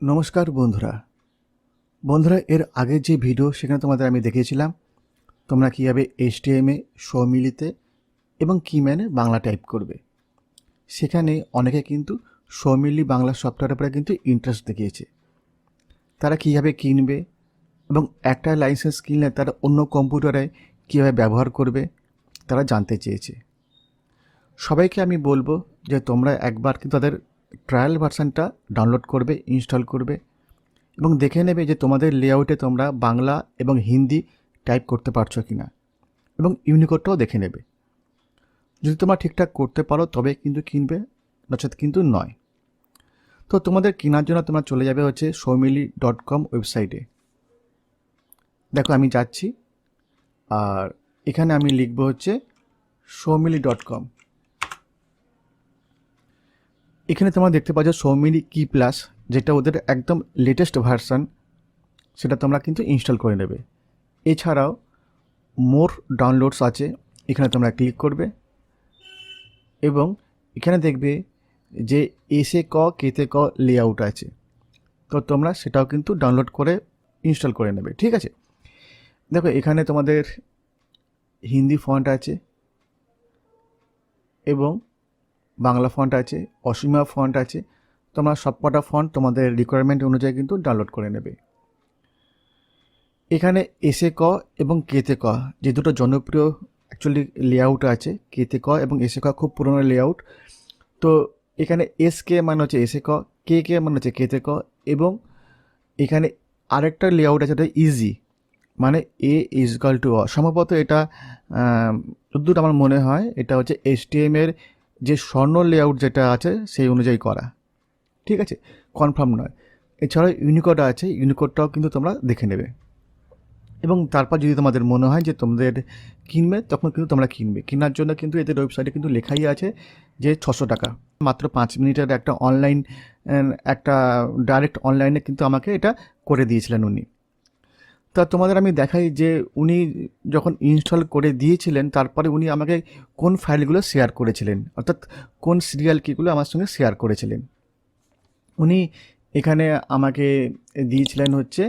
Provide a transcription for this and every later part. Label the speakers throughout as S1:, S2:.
S1: নমস্কার বন্ধুরা। বন্ধুরা, এর আগের যে ভিডিও সেখানে তোমাদের আমি দেখিয়েছিলাম তোমরা কীভাবে HTML সৌমিলিতে এবং কিম্যানে বাংলা টাইপ করবে। সেখানে অনেকে কিন্তু সৌমিলি বাংলা সফটওয়্যারের উপরে কিন্তু ইন্টারেস্ট দেখিয়েছে। তারা কীভাবে কিনবে এবং একটা লাইসেন্স কিনলে তারা অন্য কম্পিউটারে কীভাবে ব্যবহার করবে তারা জানতে চেয়েছে। সবাইকে আমি বলবো যে তোমরা একবার কিন্তু তাদের ট্রায়াল ভার্সানটা ডাউনলোড করবে, ইনস্টল করবে এবং দেখে নেবে যে তোমাদের লেআউটে তোমরা বাংলা এবং হিন্দি টাইপ করতে পারছো কি না, এবং ইউনিকোডটাও দেখে নেবে। যদি তোমরা ঠিকঠাক করতে পারো তবে কিন্তু কিনবে, নচেত কিন্তু নয়। তো তোমাদের কেনার জন্য তোমরা চলে যাবে হচ্ছে সৌমিলি.com ওয়েবসাইটে। দেখো আমি যাচ্ছি, আর এখানে আমি লিখবো হচ্ছে সৌমিলি.com। এখানে তোমরা দেখতে পাচ্ছ সৌমিলি কি প্লাস, যেটা ওদের একদম লেটেস্ট ভার্সান, সেটা তোমরা কিন্তু ইনস্টল করে নেবে। এছাড়াও মোর ডাউনলোডস আছে, এখানে তোমরা ক্লিক করবে এবং এখানে দেখবে যে এসে ক কেতে ক লেআউট আছে, তো তোমরা সেটাও কিন্তু ডাউনলোড করে ইনস্টল করে নেবে। ঠিক আছে, দেখো এখানে তোমাদের হিন্দি ফন্ট আছে এবং বাংলা ফন্ট আছে, অসীমা ফন্ট আছে। তোমরা সবকটা ফন্ট তোমাদের রিকোয়ারমেন্ট অনুযায়ী কিন্তু ডাউনলোড করে নেবে। এখানে এসে ক এবং কেতে ক যে দুটো জনপ্রিয় অ্যাকচুয়ালি লেআউট আছে, কেতে ক এবং এসে ক খুব পুরনো লেআউট। তো এখানে এস কে মানে হচ্ছে এসে ক, কে কে মানে হচ্ছে কেতে ক, এবং এখানে আরেকটা লেআউট আছে, এটা ইজি মানে এ ইজকাল টু অ। সম্ভবত এটা যতদূর আমার মনে হয় এটা হচ্ছে HTML যে স্বর্ণ লেআউট যেটা আছে সেই অনুযায়ী করা। ঠিক আছে, কনফার্ম নয়। এছাড়াও ইউনিকোড আছে, ইউনিকোডটাও কিন্তু তোমরা দেখে নেবে এবং তারপর যদি তোমাদের মনে হয় যে তোমাদের কিনবে তখন কিন্তু তোমরা কিনবে। কেনার জন্য কিন্তু এদের ওয়েবসাইটে কিন্তু লেখাই আছে যে 600 টাকা। মাত্র 5 মিনিটের একটা অনলাইন, একটা ডাইরেক্ট অনলাইনে কিন্তু আমাকে এটা করে দিয়েছিলেন উনি। তা তোমাদের আমি দেখাই যে উনি যখন ইনস্টল করে দিয়েছিলেন তারপরে উনি আমাকে কোন ফাইলগুলো শেয়ার করেছিলেন, অর্থাৎ কোন সিরিয়াল কিগুলো আমার সঙ্গে শেয়ার করেছিলেন। উনি এখানে আমাকে দিয়েছিলেন হচ্ছে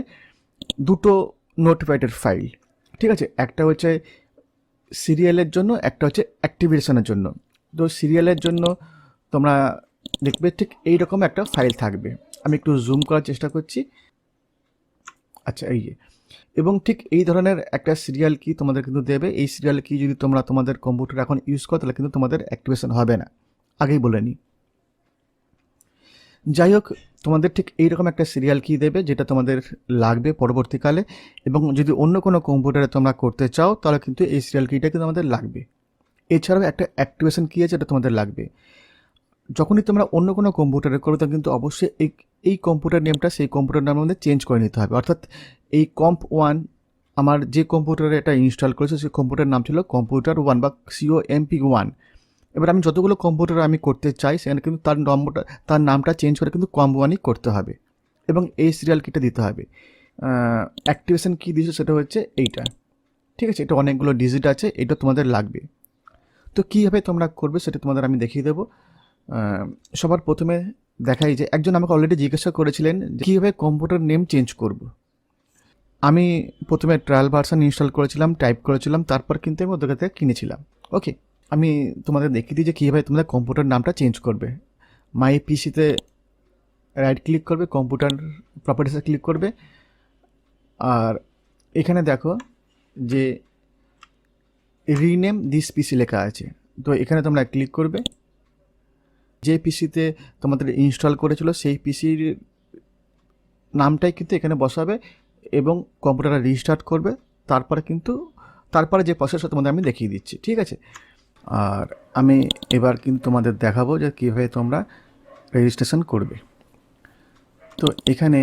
S1: দুটো নোটিফাইডের ফাইল। ঠিক আছে, একটা হচ্ছে সিরিয়ালের জন্য, একটা হচ্ছে অ্যাক্টিভেশনের জন্য। তো সিরিয়ালের জন্য তোমরা দেখবে ঠিক এইরকম একটা ফাইল থাকবে। আমি একটু জুম করার চেষ্টা করছি। আচ্ছা, এই যে, এবং ঠিক এই ধরনের একটা সিরিয়াল কি তোমাদের কিন্তু দেবে। এই সিরিয়াল কি যদি তোমরা তোমাদের কম্পিউটার এখন ইউজ করো তাহলে কিন্তু তোমাদের অ্যাক্টিভেশন হবে না, আগেই বলে নিই। যাই হোক, তোমাদের ঠিক এইরকম একটা সিরিয়াল কি দেবে যেটা তোমাদের লাগবে পরবর্তীকালে, এবং যদি অন্য কোনো কম্পিউটারে তোমরা করতে চাও তাহলে কিন্তু এই সিরিয়াল কিটা কিন্তু আমাদের লাগবে। এছাড়াও একটা অ্যাক্টিভেশন কি আছে, এটা তোমাদের লাগবে। যখনই তোমরা অন্য কোনো কম্পিউটারে করবে তখন কিন্তু অবশ্যই এই কম্পিউটার নেমটা সেই কম্পিউটার নামের মধ্যে চেঞ্জ করে নিতে হবে। অর্থাৎ এই comp1, আমার যে কম্পিউটারে এটা ইনস্টল করেছে সেই কম্পিউটার নাম ছিল কম্পিউটার 1 বা COMP1। এবার আমি যতগুলো কম্পিউটার আমি করতে চাই সেখানে কিন্তু তার নামটা চেঞ্জ করে কিন্তু comp1ই করতে হবে এবং এই সিরিয়াল কিটা দিতে হবে। অ্যাক্টিভেশন কি দিয়েছে সেটা হচ্ছে এইটা। ঠিক আছে, এটা অনেকগুলো ডিজিট আছে, এটা তোমাদের লাগবে। তো কীভাবে তোমরা করবে সেটা তোমাদের আমি দেখিয়ে দেবো। সবার প্রথমে দেখাই যে একজন আমাকে অলরেডি জিজ্ঞাসা করেছিলেন যে কীভাবে কম্পিউটার নেম চেঞ্জ করব। আমি প্রথমে ট্রায়াল ভার্সান ইনস্টল করেছিলাম, টাইপ করেছিলাম, তারপর কিন্তু আমি ওদের কাছে কিনেছিলাম। ওকে, আমি তোমাদের দেখিয়ে দিই যে কীভাবে তোমাদের কম্পিউটার নামটা চেঞ্জ করবে। মাই পিসিতে রাইট ক্লিক করবে, কম্পিউটার প্রপার্টিসে ক্লিক করবে, আর এখানে দেখো যে রিনেম দিস পিসি লেখা আছে, তো এখানে তোমরা ক্লিক করবে। যে পিসিতে তোমাদের ইনস্টল করেছিল সেই পিসির নামটাই কিন্তু এখানে বসাবে এবং কম্পিউটারটা রিস্টার্ট করবে। তারপরে যে প্রসেসটা তোমাদের আমি দেখিয়ে দিচ্ছি। ঠিক আছে, আর আমি এবার কিন্তু তোমাদের দেখাবো যে কীভাবে তোমরা রেজিস্ট্রেশন করবে। তো এখানে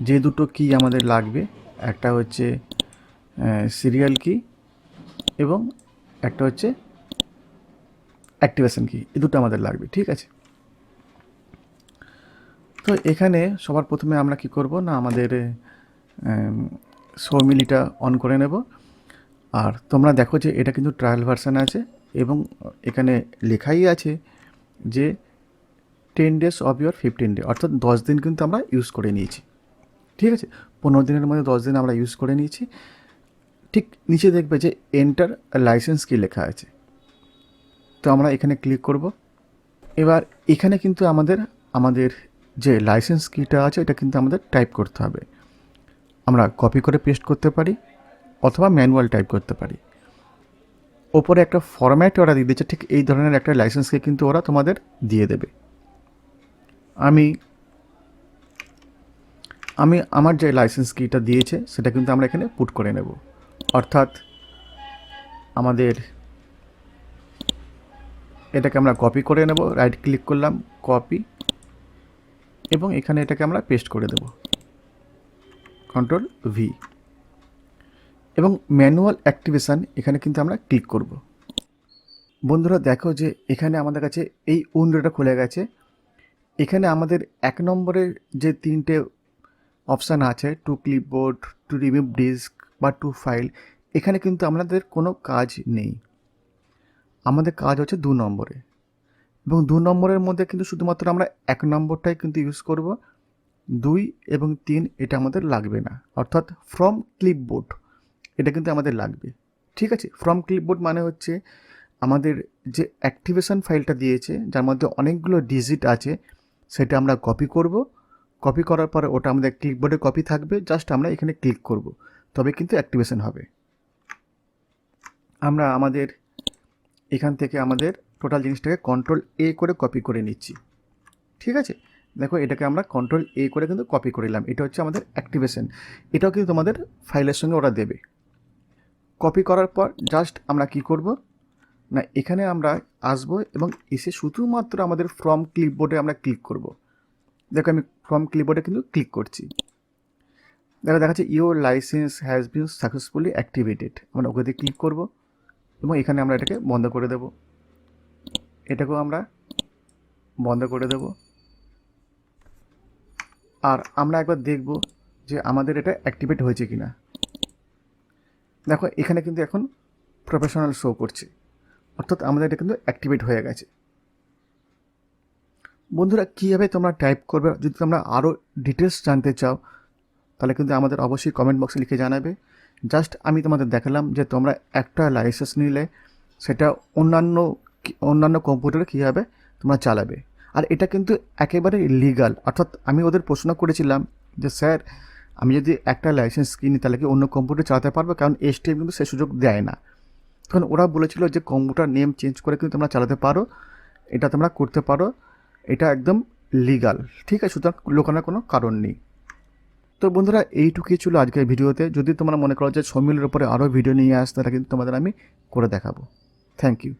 S1: যে দুটো কি আমাদের লাগবে, একটা হচ্ছে সিরিয়াল কি এবং একটা হচ্ছে অ্যাক্টিভেশন কি, এই দুটো আমাদের লাগবে। ঠিক আছে, তো এখানে সবার প্রথমে আমরা কি করব না, আমাদের সৌমিলিটা অন করে নেব। আর তোমরা দেখো যে এটা কিন্তু ট্রায়াল ভার্সান আছে এবং এখানে লেখাই আছে যে 10 days of your 15 day, অর্থাৎ 10 দিন কিন্তু আমরা ইউজ করে নিয়েছি। ঠিক আছে, 15 দিনের মধ্যে 10 দিন আমরা ইউজ করে নিয়েছি। ঠিক নিচে দেখবে যে এন্টার লাইসেন্স কি লেখা আছে, তো আমরা এখানে ক্লিক করব। এবার এখানে কিন্তু আমাদের যে লাইসেন্স কিটা আছে এটা কিন্তু আমাদের টাইপ করতে হবে। আমরা কপি করে পেস্ট করতে পারি অথবা ম্যানুয়াল টাইপ করতে পারি। ওপরে একটা ফরম্যাট ওরা দিয়ে দিচ্ছে, ঠিক এই ধরনের একটা লাইসেন্স কি কিন্তু ওরা তোমাদের দিয়ে দেবে। আমি আমার যে লাইসেন্স কিটা দিয়েছে সেটা কিন্তু আমরা এখানে পুট করে নেব। অর্থাৎ আমাদের এটাকে আমরা কপি করে নেব, রাইট ক্লিক করলাম, কপি, এবং এখানে এটাকে আমরা পেস্ট করে দেব, Ctrl+V, এবং ম্যানুয়াল অ্যাক্টিভেশন এখানে কিন্তু আমরা ক্লিক করব। বন্ধুরা দেখো যে এখানে আমাদের কাছে এই উইন্ডোটা খুলে গেছে। এখানে আমাদের 1 নম্বরের যে 3টে অপশান আছে, to clipboard, to remove disk বা টু ফাইল, এখানে কিন্তু আমাদের কোনো কাজ নেই। আমাদের কাজ হচ্ছে 2 নম্বরে, এবং 2 নম্বরের মধ্যে কিন্তু শুধুমাত্র আমরা 1 নম্বরটাই কিন্তু ইউজ করব। 2 এবং 3 এটা আমাদের লাগবে না, অর্থাৎ ফ্রম ক্লিপবোর্ড এটা কিন্তু আমাদের লাগবে। ঠিক আছে, ফ্রম ক্লিপবোর্ড মানে হচ্ছে আমাদের যে অ্যাক্টিভেশন ফাইলটা দিয়েছে যার মধ্যে অনেকগুলো ডিজিট আছে, সেটা আমরা কপি করব। কপি করার পরে ওটা আমাদের ক্লিপবোর্ডে কপি থাকবে, জাস্ট আমরা এখানে ক্লিক করব, তবে কিন্তু অ্যাক্টিভেশন হবে। আমরা আমাদের এখান থেকে আমাদের টোটাল জিনিসটাকে Ctrl+A করে কপি করে নিচ্ছি। ঠিক আছে, দেখো এটাকে আমরা Ctrl+A করে কিন্তু কপি করে নিলাম। এটা হচ্ছে আমাদের অ্যাক্টিভেশন, এটাও কিন্তু আমাদের ফাইলের সঙ্গে ওরা দেবে। কপি করার পর জাস্ট আমরা কি করব না, এখানে আমরা আসব এবং এসে শুধুমাত্র আমাদের ফ্রম ক্লিপবোর্ডে আমরা ক্লিক করব। দেখো আমি ফ্রম ক্লিপবোর্ডে কিন্তু ক্লিক করছি। দেখো দেখাচ্ছে your licence has been successfully activated. আমরা ওকে দিয়ে ক্লিক করব এবং এখানে আমরা এটাকে বন্ধ করে দেব। এটাকেও আমরা বন্ধ করে দেব। আর আমরা একবার দেখব যে আমাদের এটা অ্যাক্টিভেট হয়েছে কিনা। দেখো এখানে কিন্তু এখন প্রফেশনাল শো করছে, অর্থাৎ আমাদের এটা কিন্তু অ্যাক্টিভেট হয়ে গেছে। বন্ধুরা কীভাবে তোমরা টাইপ করবে, যদি তোমরা আরও ডিটেলস জানতে চাও তাহলে কিন্তু আমাদের অবশ্যই কমেন্ট বক্সে লিখে জানাবে। জাস্ট আমি তোমাদের দেখালাম যে তোমরা একটা লাইসেন্স নিলে সেটা অন্যান্য কম্পিউটারে কীভাবে তোমরা চালাবে। আর এটা কিন্তু একেবারে লিগাল, অর্থাৎ আমি ওদের প্রশ্ন করেছিলাম যে স্যার আমি যদি একটা লাইসেন্স কিনি তাহলে কি অন্য কম্পিউটার চালাতে পারবো, কারণ STM কিন্তু সে সুযোগ দেয় না। তখন ওরা বলেছিল যে কম্পিউটার নেম চেঞ্জ করে কিন্তু তোমরা চালাতে পারো, এটা তোমরা করতে পারো, এটা একদম লিগাল। ঠিক আছে, সুতরাং লোকানোর কোনো কারণ নেই। তো বন্ধুরা এইটুকুই ছিল আজকের ভিডিওতে। যদি তোমরা মনে করো যে সৌমিলের উপরে আরও ভিডিও নিয়ে আসতে, তাহলে কিন্তু তোমাদের আমি করে দেখাবো। Thank you.